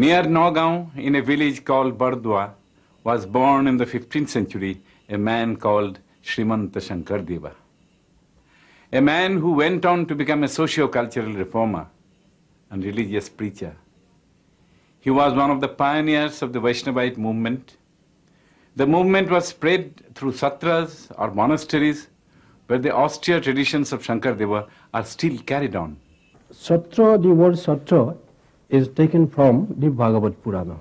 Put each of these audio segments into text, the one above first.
Near Nagaon, in a village called Bardwa, was born in the 15th century a man called Srimanta Shankardeva, a man who went on to become a socio-cultural reformer and religious preacher. He was one of the pioneers of the Vaishnavite movement. The movement was spread through satras or monasteries where the austere traditions of Shankardeva are still carried on. Satra, the word Satra is taken from the Bhagavad Purana.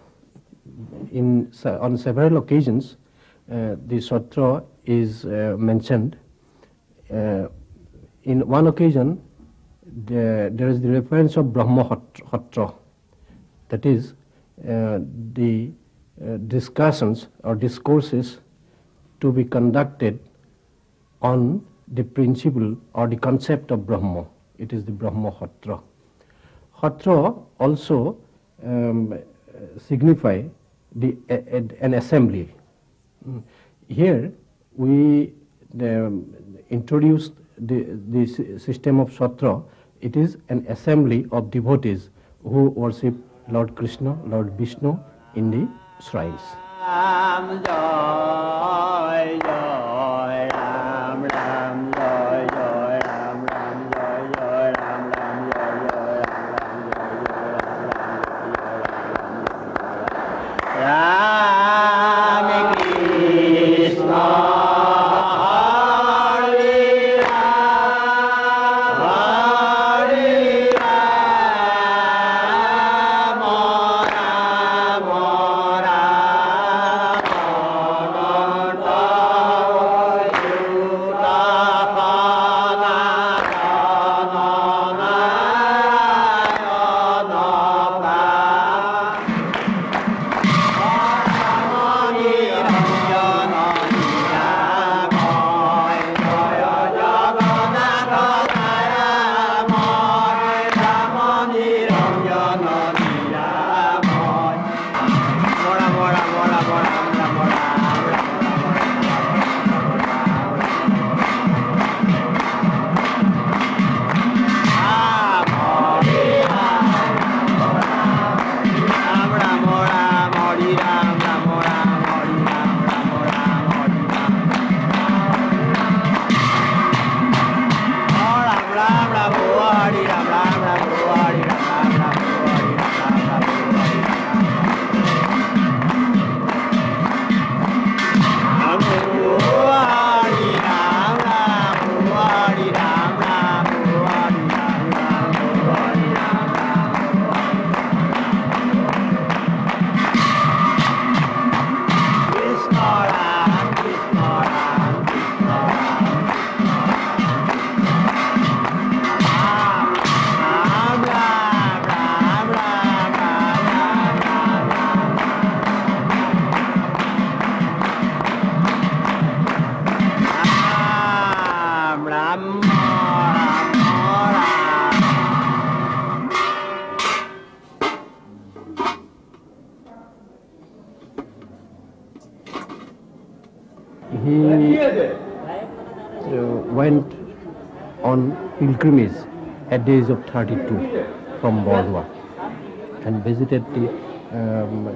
On several occasions, the Satra is mentioned. In one occasion, there is the reference of Brahma Hatra, that is, the discussions or discourses to be conducted on the principle or the concept of Brahma. It is the Brahma Hatra. Hatra also signify an assembly. Here we introduced the system of Satra. It is an assembly of devotees who worship Lord Krishna, Lord Vishnu in the shrines. Ram Jai Jai Ram Ram Jai Jai Ram Ram Jai Jai Ram Ram Jai Jai Ram Ram Jai Jai Ram Krishna. He went on pilgrimage at the age of 32 from Bardwa and visited the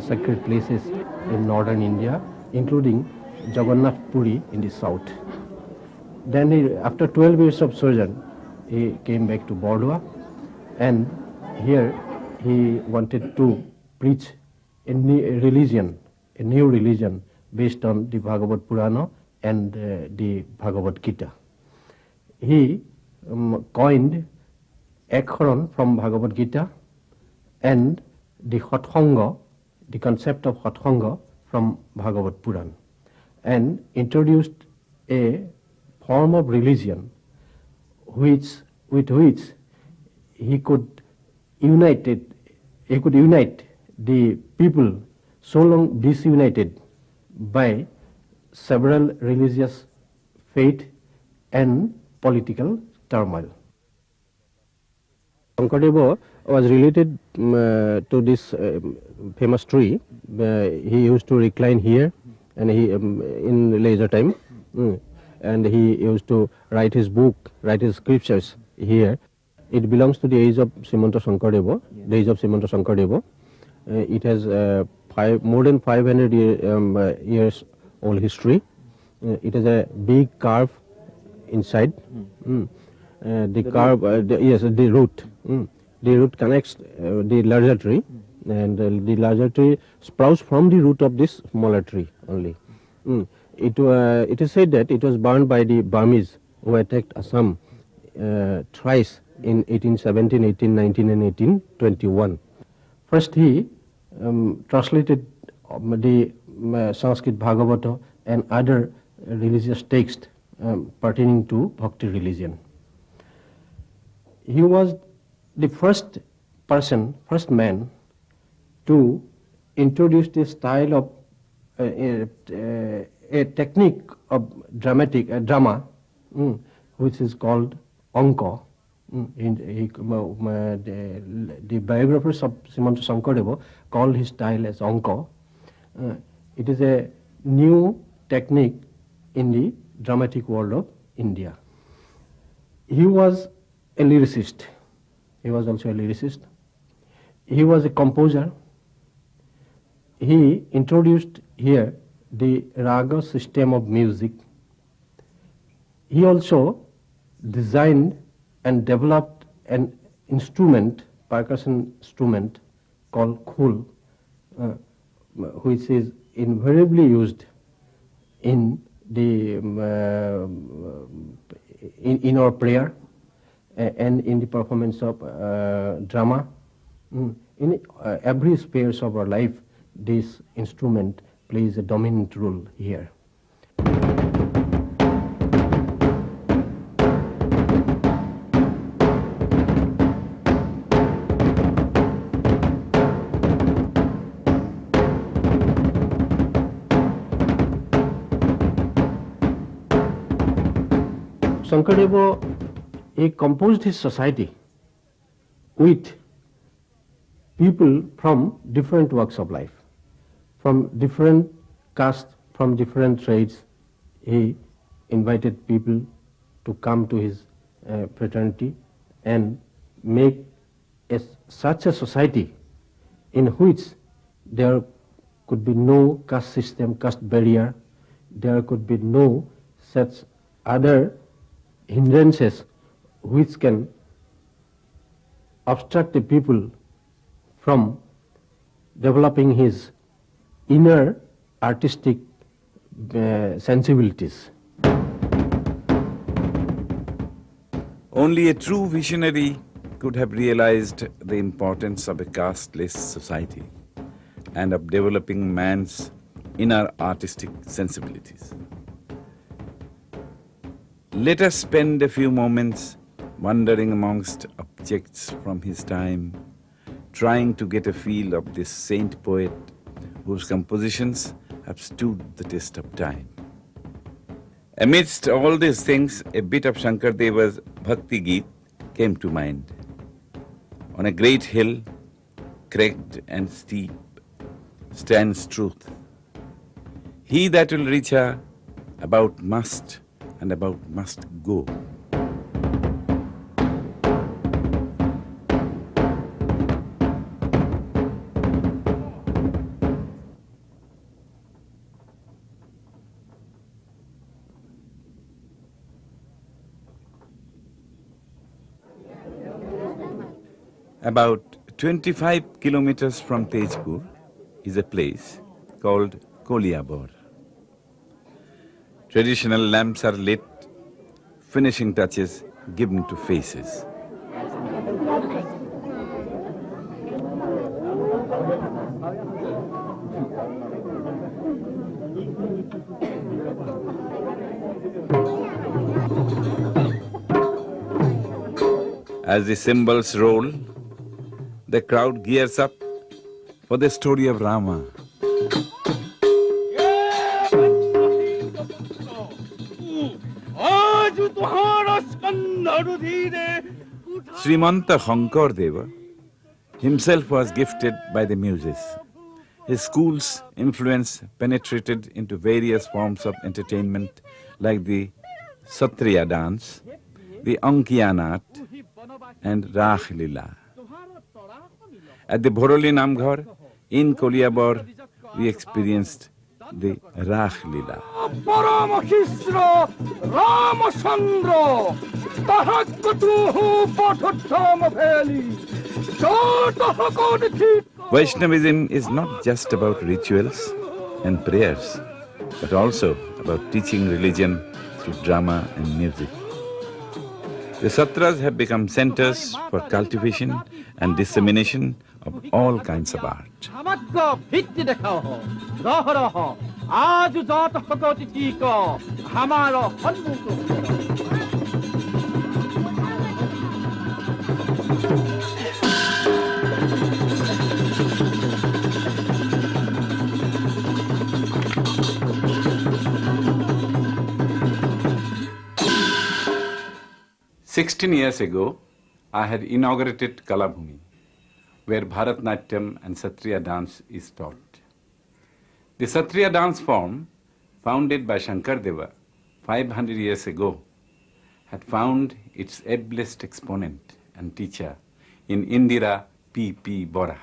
sacred places in northern India, including Jagannath Puri in the south. Then after 12 years of sojourn, he came back to Bardwa, and here he wanted to preach a new religion based on the Bhagavad Purana and the Bhagavad Gita. He coined Ekharon from Bhagavad Gita and the Hathanga, the concept of Hathanga from Bhagavad Puran, and introduced a form of religion with which he could unite the people so long disunited by several religious faith and political turmoil. Shankardeva was related to this famous tree. He used to recline here, and he in leisure time, and he used to write his book, write his scriptures here. It belongs to the age of Srimanta Shankardeva, the age of Srimanta Shankardeva. It has more than 500 years old history. It has a big curve inside. The curve, yes, the root. The root connects the larger tree, and the larger tree sprouts from the root of this smaller tree only. It is said that it was burned by the Burmese who attacked Assam thrice in 1817, 1819 and 1821. First he translated the Sanskrit Bhagavata and other religious texts pertaining to Bhakti religion. He was the first man to introduce the style of a technique of drama, which is called Anka. The biographers of Srimanta Shankardeva called his style as Anka. It is a new technique in the dramatic world of India. He was a lyricist. He was also a lyricist. He was a composer. He introduced here the raga system of music. He also designed and developed an instrument, percussion instrument called khul, which is invariably used in the in our prayer and in the performance of drama. In every spheres of our life, this instrument plays a dominant role here. Shankardeva, he composed his society with people from different walks of life, from different castes, from different trades. He invited people to come to his fraternity and make such a society in which there could be no caste system, caste barrier, there could be no such other hindrances which can obstruct the people from developing his inner artistic sensibilities. Only a true visionary could have realized the importance of a casteless society and of developing man's inner artistic sensibilities. Let us spend a few moments wandering amongst objects from his time, trying to get a feel of this saint poet whose compositions have stood the test of time. Amidst all these things, a bit of Shankardeva's Bhakti Geet came to mind. On a great hill, cracked and steep, stands truth. He that will reach her about must and about must go. About 25 kilometers from Tejpur is a place called Koliabor. Traditional lamps are lit, finishing touches given to faces. As the cymbals roll, the crowd gears up for the story of Rama. Srimanta Shankardeva himself was gifted by the muses. His school's influence penetrated into various forms of entertainment like the Satriya dance, the Ankiya Nat and Rakh Lila. At the Bhoroli Namghar, In Koliabor, we experienced the Rakh Lila. Vaishnavism is not just about rituals and prayers, but also about teaching religion through drama and music. The satras have become centers for cultivation and dissemination of all kinds of art. "16 years ago, I had inaugurated Kalabhumi, where Bharatnatyam and Satriya dance is taught. The Satriya dance form, founded by Shankardeva 500 years ago, had found its ablest exponent and teacher in Indira P. Bora.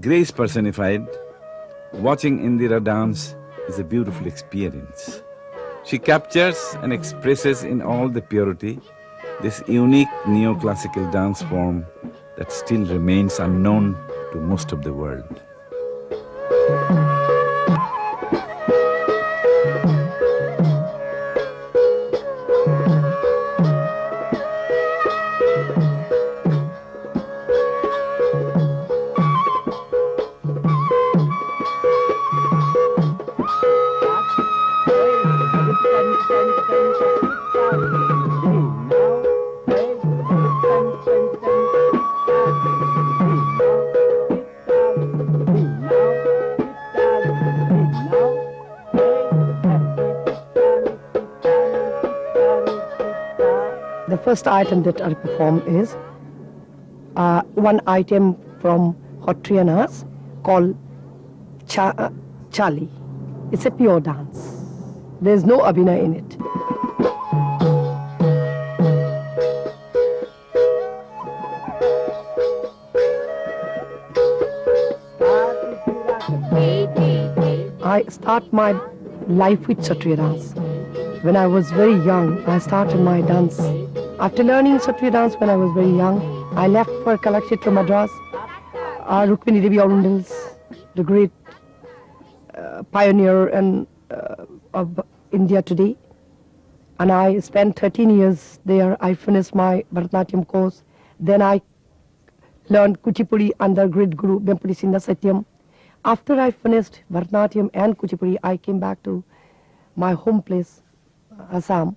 Grace personified, watching Indira dance is a beautiful experience. She captures and expresses in all the purity this unique neoclassical dance form that still remains unknown to most of the world. The first item that I perform is one item from Hotrianas called Chali. It's a pure dance. There's no abhinay in it. I start my life with Satriya dance. When I was very young, I started my dance. After learning Satriya dance when I was very young, I left for Kalakshetra Madras. Rukmini Devi Arundels, the great pioneer of India today. And I spent 13 years there. I finished my Bharatanatyam course. Then I learned Kuchipudi under great Guru Vempati Sinha Satyam. After I finished Bharatanatyam and Kuchipudi, I came back to my home place, Assam.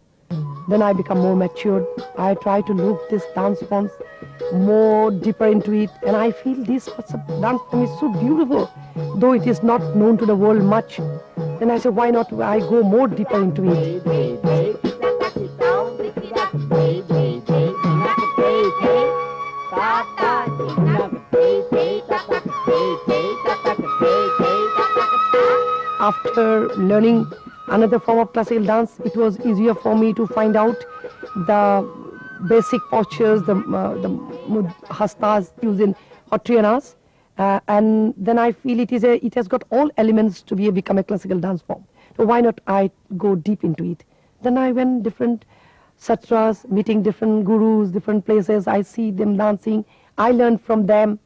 Then I become more matured. I try to look this dance forms more deeper into it, and I feel this dance form is so beautiful, though it is not known to the world much. Then I said, why not I go more deeper into it? After learning another form of classical dance, it was easier for me to find out the basic postures, the hastas used in Hotrianas, and then I feel it has got all elements to become a classical dance form. So why not I go deep into it? Then I went different satras, meeting different gurus, different places. I see them dancing. I learned from them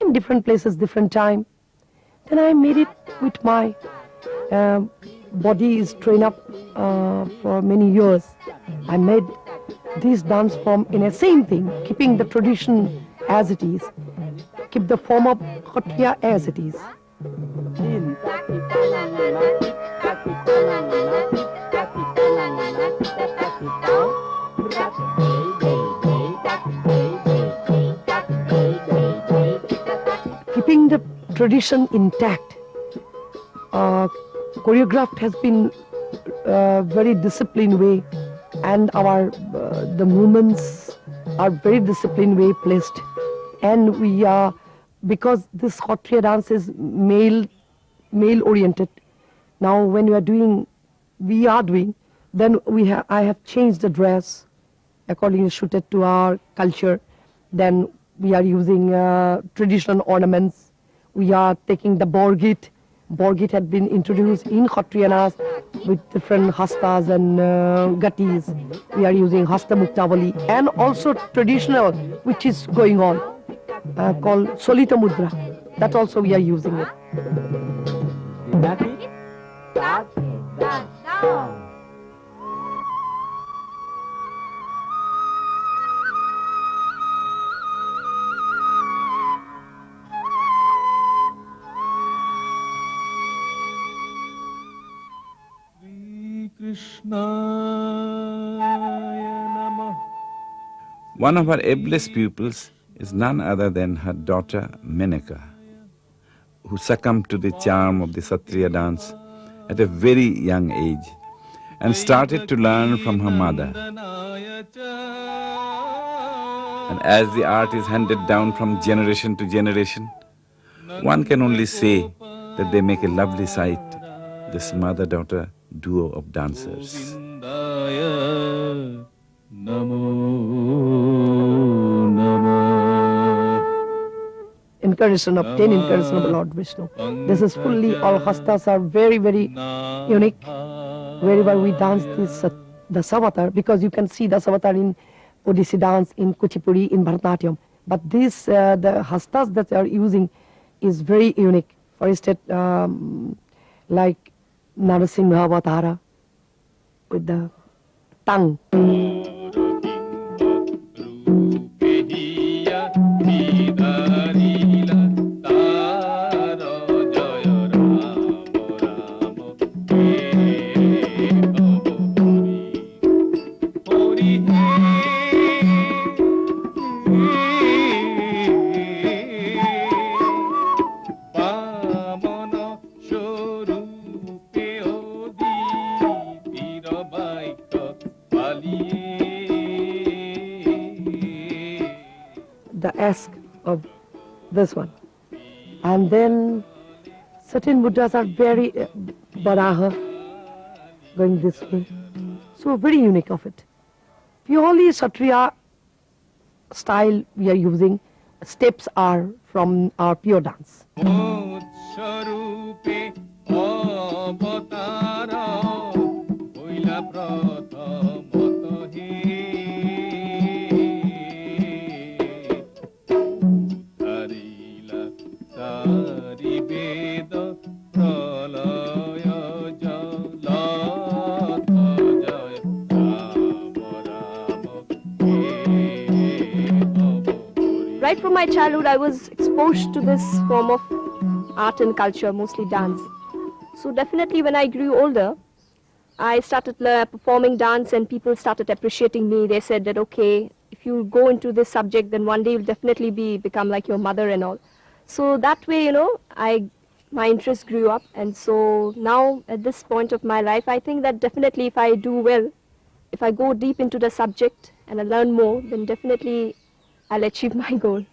in different places, different time. Then I made it with my body is trained up for many years. I made this dance form in a same thing, keeping the tradition as it is, keep the form of Hotriya as it is. Keeping the tradition intact. Choreographed has been very disciplined way, and our the movements are very disciplined way placed, and we are, because this Hotriya dance is male male oriented. Now when we are doing, then I have changed the dress accordingly suited to our culture. Then we are using traditional ornaments. We are taking the borgit. Borgit had been introduced in Khatriyanas with different hastas and gatis. We are using hasta muktavali, and also traditional, which is going on, called solita mudra. That also we are using it. One of her ablest pupils is none other than her daughter Menaka, who succumbed to the charm of the Satriya dance at a very young age and started to learn from her mother. And as the art is handed down from generation to generation, one can only say that they make a lovely sight, this mother-daughter duo of dancers. Incarnation of 10 incarnation of Lord Vishnu. This is fully, all hastas are very, very unique. Wherever we dance this, the Savatar, because you can see the Savatar in Odissi dance, in Kuchipudi, in Bharatanatyam. But this, the hastas that they are using is very unique. For instance, like Narasimha Avatara with the tongue. The ask of this one. And then certain mudras are very baraha, going this way. So very unique of it. Purely Satriya style we are using. Steps are from our pure dance. Right from my childhood, I was exposed to this form of art and culture, mostly dance. So definitely when I grew older, I started performing dance and people started appreciating me. They said that, okay, if you go into this subject, then one day you'll definitely become like your mother and all. So that way, you know, my interest grew up. And so now at this point of my life, I think that definitely if I do well, if I go deep into the subject and I learn more, then definitely I'll achieve my goal.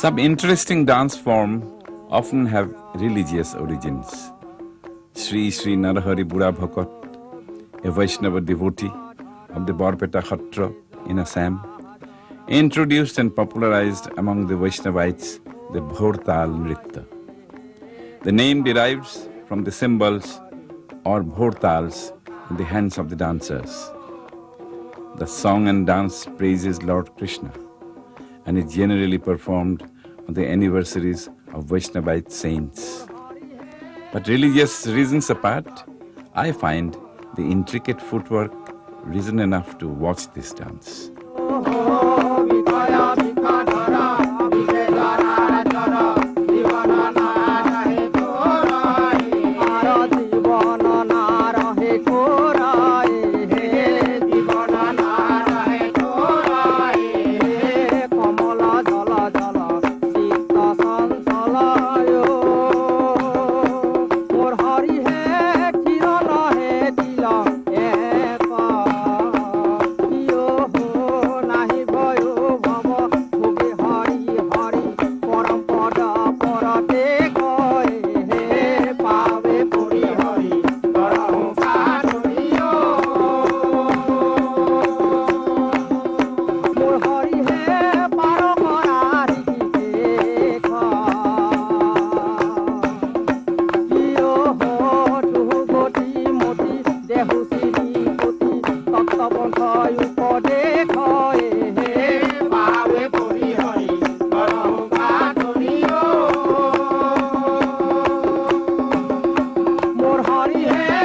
Some interesting dance forms often have religious origins. Sri Sri Narahari Bura Bhakat, a Vaishnava devotee of the Barpeta Khatra in Assam, introduced and popularized among the Vaishnavites the Bhortal Nritya. The name derives from the symbols or bhortals in the hands of the dancers. The song and dance praises Lord Krishna and is generally performed on the anniversaries of Vaishnavite saints. But religious reasons apart, I find the intricate footwork reason enough to watch this dance. Hari hai